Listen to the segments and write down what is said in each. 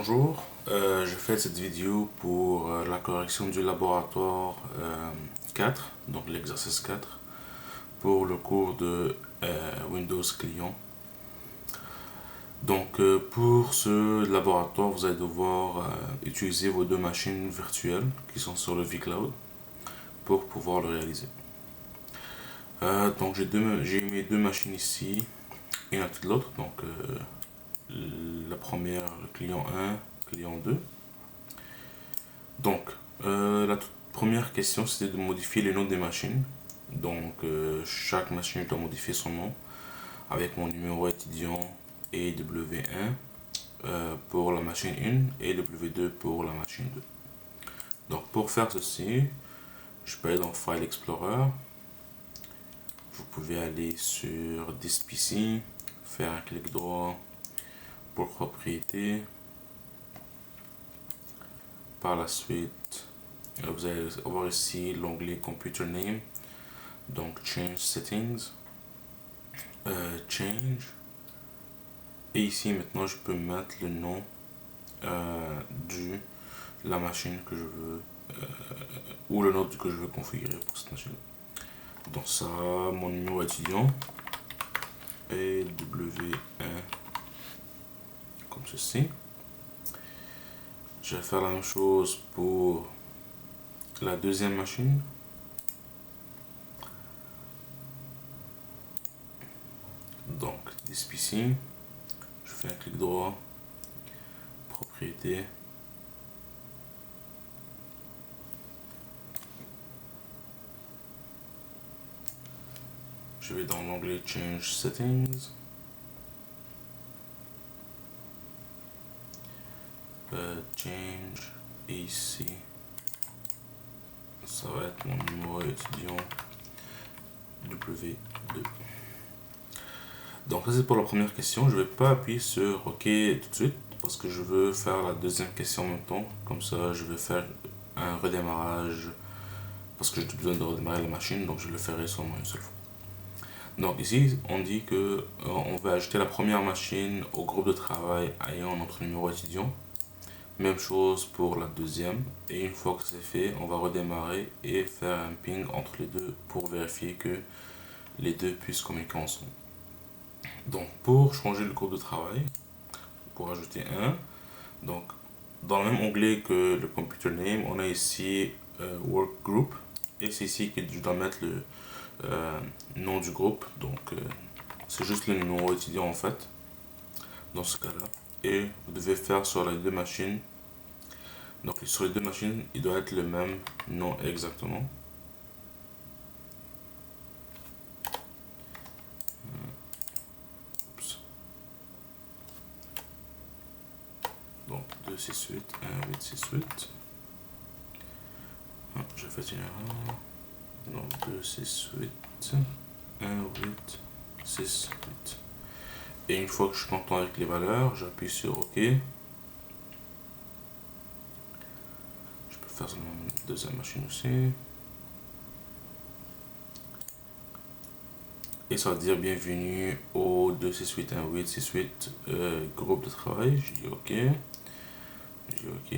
Bonjour, je fais cette vidéo pour la correction du laboratoire 4, donc l'exercice 4, pour le cours de Windows Client. Donc pour ce laboratoire, vous allez devoir utiliser vos deux machines virtuelles qui sont sur le vCloud pour pouvoir le réaliser. Donc j'ai mes deux machines ici, une à côté de l'autre, donc la première, le client 1, client 2. Donc, la toute première question, c'était de modifier les noms des machines. Donc, chaque machine doit modifier son nom avec mon numéro étudiant EW1 pour la machine 1 et EW2 pour la machine 2. Donc, pour faire ceci, je peux aller dans File Explorer. Vous pouvez aller sur This PC, faire un clic droit pour propriété. Par la suite, vous allez avoir ici l'onglet Computer Name, donc Change Settings, Change, et ici maintenant je peux mettre le nom de la machine que je veux, ou le nom que je veux configurer pour cette machine. Donc ça, mon numéro étudiant est W1 comme ceci. Je vais faire la même chose pour la deuxième machine. Donc, this PC, je fais un clic droit, propriété. Je vais dans l'onglet Change Settings. Change, et ici, ça va être mon numéro étudiant W2. Donc ça c'est pour la première question. Je vais pas appuyer sur OK tout de suite parce que je veux faire la deuxième question en même temps. Comme ça je vais faire un redémarrage parce que j'ai besoin de redémarrer la machine, donc je le ferai seulement une seule fois. Donc ici on dit que on va ajouter la première machine au groupe de travail ayant notre numéro étudiant. Même chose pour la deuxième, et une fois que c'est fait, on va redémarrer et faire un ping entre les deux pour vérifier que les deux puissent communiquer ensemble. Donc pour changer le groupe de travail, pour ajouter un, donc dans le même onglet que le computer name, on a ici work group, et c'est ici que je dois mettre le nom du groupe, donc c'est juste le numéro étudiant en fait, dans ce cas là, et vous devez faire sur les deux machines. Donc sur les deux machines, il doit être le même nom exactement. Oups. Donc 268, 1868. Ah, j'ai fait une erreur. Donc 268, 1868. Et une fois que je suis content avec les valeurs, j'appuie sur OK. Faire sur la deuxième machine aussi. Et ça va dire bienvenue au 2681868 groupe de travail. Je dis OK. Je dis OK.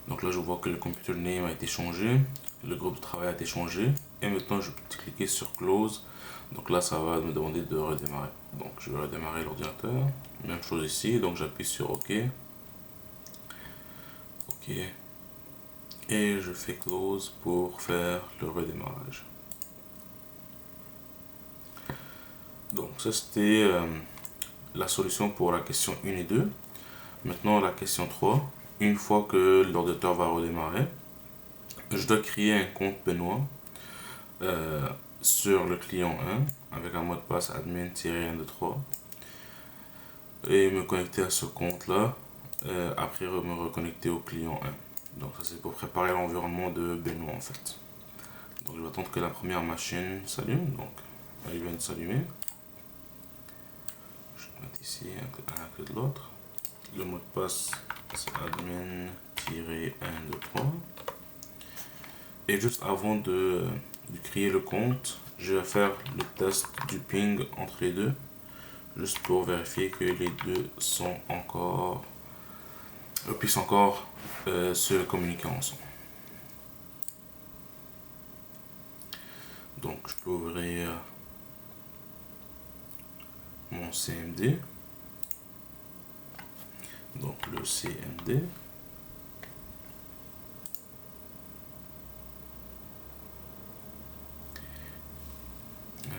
Donc là je vois que le computer name a été changé. Le groupe de travail a été changé. Et maintenant je peux cliquer sur close. Donc là ça va me demander de redémarrer. Donc je vais redémarrer l'ordinateur. Même chose ici. Donc j'appuie sur OK. OK. Et je fais close pour faire le redémarrage. Donc ça c'était la solution pour la question 1 et 2. Maintenant la question 3. Une fois que l'ordinateur va redémarrer, je dois créer un compte Benoît sur le client 1 avec un mot de passe admin-123 et me connecter à ce compte là, après me reconnecter au client 1. Donc ça c'est pour préparer l'environnement de Benoît en fait. Donc je vais attendre que la première machine s'allume. Donc elle vient de s'allumer. Je vais mettre ici un à côté de l'autre. Le mot de passe c'est admin-123. Et juste avant de créer le compte, je vais faire le test du ping entre les deux, juste pour vérifier que les deux sont encore puisse encore se communiquer ensemble. Donc je peux ouvrir mon CMD, donc le CMD.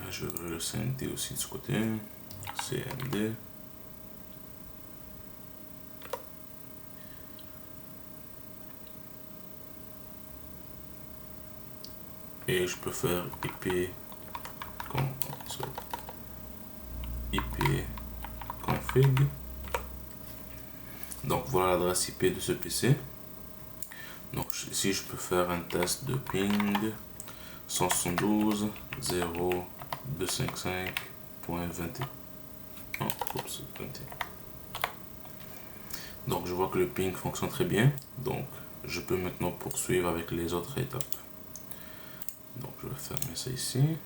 Je vais ouvrir le CMD aussi de ce côté, CMD. Et je peux faire IP config. Donc voilà l'adresse IP de ce PC. Donc ici je peux faire un test de ping 172.0.255.21. Donc je vois que le ping fonctionne très bien. Donc je peux maintenant poursuivre avec les autres étapes. Donc je vais fermer ça ici.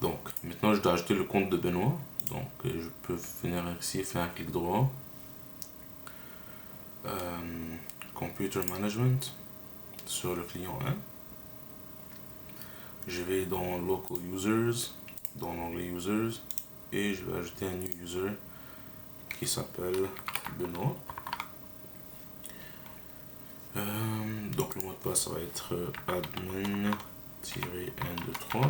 Donc maintenant je dois ajouter le compte de Benoît. Donc je peux venir ici, faire un clic droit. Computer Management sur le client 1. Je vais dans Local Users, dans l'onglet Users, et je vais ajouter un new user qui s'appelle Benoît. Donc le mot de passe va être admin-123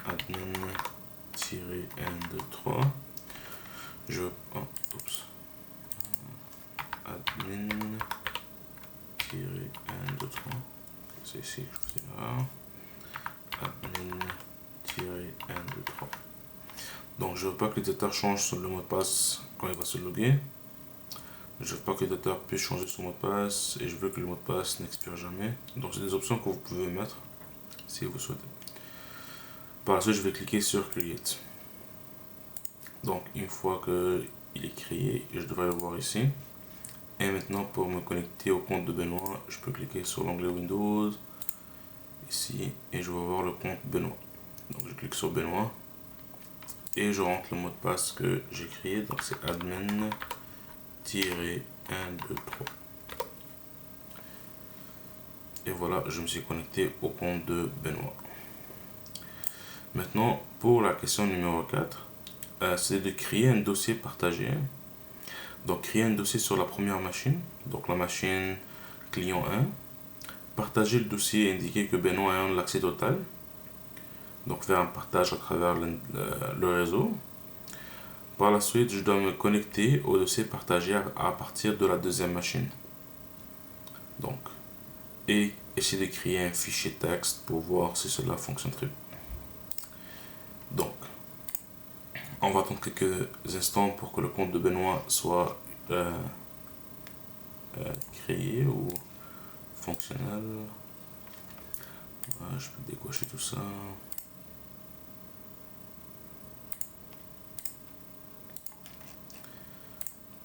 admin-123 admin-123 c'est ici que je fais là, admin-123. Donc je veux pas que l'utilisateur change le mot de passe quand il va se loguer. Je veux pas que l'utilisateur puisse changer son mot de passe et je veux que le mot de passe n'expire jamais. Donc c'est des options que vous pouvez mettre si vous souhaitez. Par la suite je vais cliquer sur Create. Donc une fois que il est créé, je devrais le voir ici. Et maintenant pour me connecter au compte de Benoît, je peux cliquer sur l'onglet Windows ici et je vais voir le compte Benoît. Donc je clique sur Benoît et je rentre le mot de passe que j'ai créé. Donc c'est admin-123. Et voilà, je me suis connecté au compte de Benoît. Maintenant pour la question numéro 4, c'est de créer un dossier partagé. Donc créer un dossier sur la première machine, donc la machine client 1, partager le dossier et indiquer que Benoît a l'accès total, donc faire un partage à travers le réseau. Par la suite, je dois me connecter au dossier partagé à partir de la deuxième machine. Donc, et essayer de créer un fichier texte pour voir si cela fonctionne très bien. Donc, on va attendre quelques instants pour que le compte de Benoît soit créé ou fonctionnel. Je peux décocher tout ça.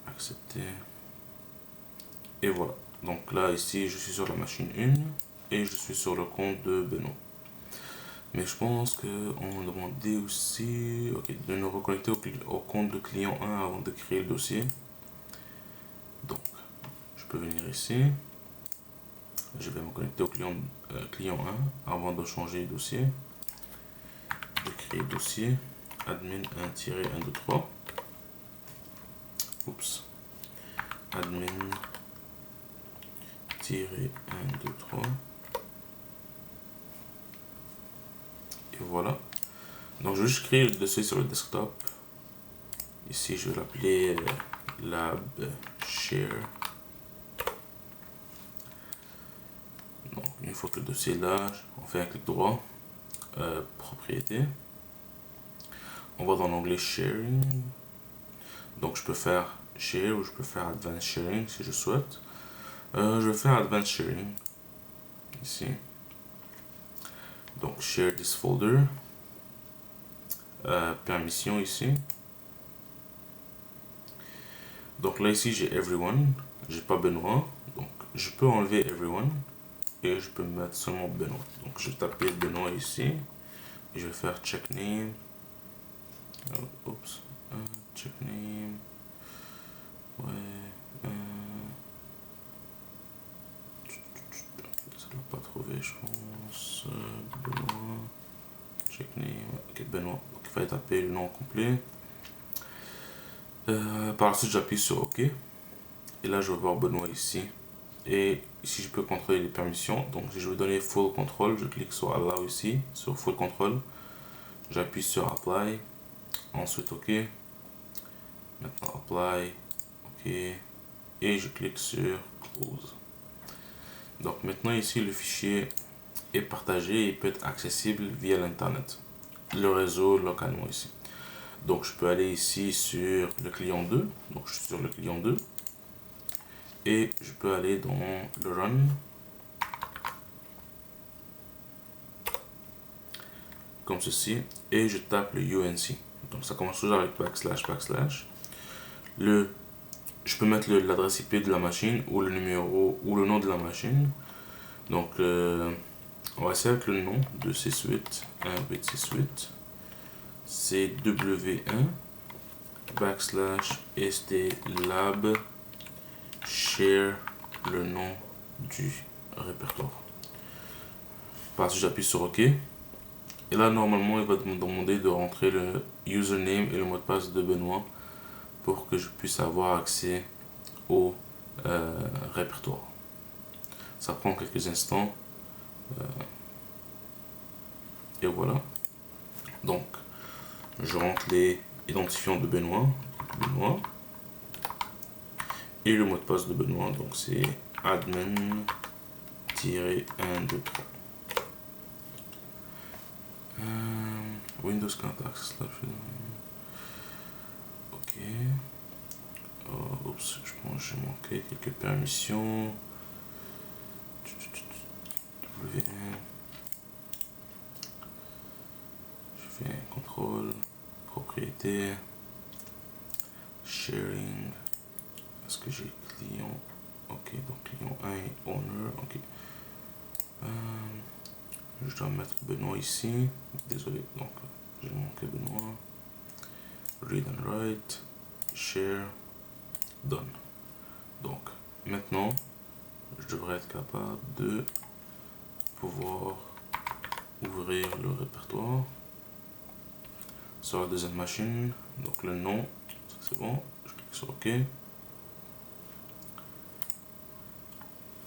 Accepter. Et voilà. Donc là, ici, je suis sur la machine 1 et je suis sur le compte de Benoît. Mais je pense qu'on demandait aussi de nous reconnecter au compte de client 1 avant de créer le dossier. Donc, je peux venir ici. Je vais me connecter au client 1 avant de changer le dossier. De créer le dossier. Admin 1-123. Oups. Admin-123. Et voilà. Donc je vais juste créer le dossier sur le desktop. Ici je vais l'appeler lab share. Donc une fois que le dossier est là, on fait un clic droit, propriété. On va dans l'onglet sharing. Donc je peux faire share ou je peux faire advanced sharing si je souhaite. Je vais faire advanced sharing ici. Donc share this folder. Permission ici. Donc là ici j'ai everyone, j'ai pas Benoît, donc je peux enlever everyone et je peux mettre seulement Benoît. Donc je vais taper Benoît ici et je vais faire check name. Oups, check name. Ouais. Ça ne l'a pas trouvé, je pense. Benoît. Check name. Ok, Benoît. Donc il fallait taper le nom complet. Par la suite, j'appuie sur OK. Et là, je vais voir Benoît ici. Et ici, je peux contrôler les permissions. Donc, si je veux donner Full Control, je clique sur Allow ici, sur Full Control. J'appuie sur Apply. Ensuite, OK. Maintenant, Apply. OK. Et je clique sur Close. Donc, maintenant, ici, le fichier est partagé et peut être accessible via l'Internet. Le réseau localement ici. Donc, je peux aller ici sur le client 2. Donc, je suis sur le client 2. Et je peux aller dans le Run. Comme ceci. Et je tape le UNC. Donc, ça commence toujours avec //. Je peux mettre l'adresse IP de la machine ou le numéro ou le nom de la machine. Donc, on va essayer avec le nom de 68 1868. C'est W1 /STLab share le nom du répertoire. Par la suite, j'appuie sur OK. Et là, normalement, il va me demander de rentrer le username et le mot de passe de Benoît pour que je puisse avoir accès au répertoire. Ça prend quelques instants. Et voilà. Donc, je rentre les identifiants de Benoît. Et le mot de passe de Benoît. Donc, c'est admin-123. Windows Contacts. Ok. Oups, je pense que j'ai manqué quelques permissions. W1. Je fais un contrôle. Propriété. Sharing. Est-ce que j'ai client? Ok, donc client 1 et owner. Ok. Je dois mettre Benoît ici. Désolé, donc j'ai manqué Benoît. Read and write. Share. Done. Donc maintenant, je devrais être capable de pouvoir ouvrir le répertoire sur la deuxième machine. Donc le nom, c'est bon. Je clique sur OK.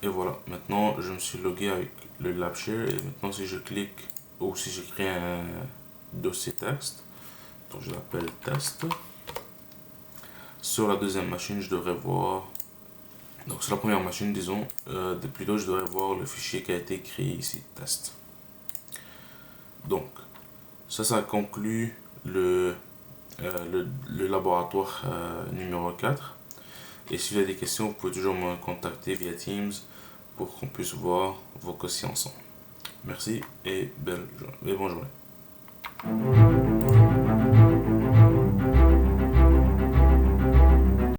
Et voilà, maintenant je me suis logué avec le LabShare et maintenant si je clique ou si j'écris un dossier texte, donc je l'appelle test. Sur la deuxième machine, je devrais voir, donc sur la première machine, disons, plutôt je devrais voir le fichier qui a été créé ici, test. Donc, ça conclut le laboratoire numéro 4. Et si vous avez des questions, vous pouvez toujours me contacter via Teams pour qu'on puisse voir vos questions ensemble. Merci et bonne journée.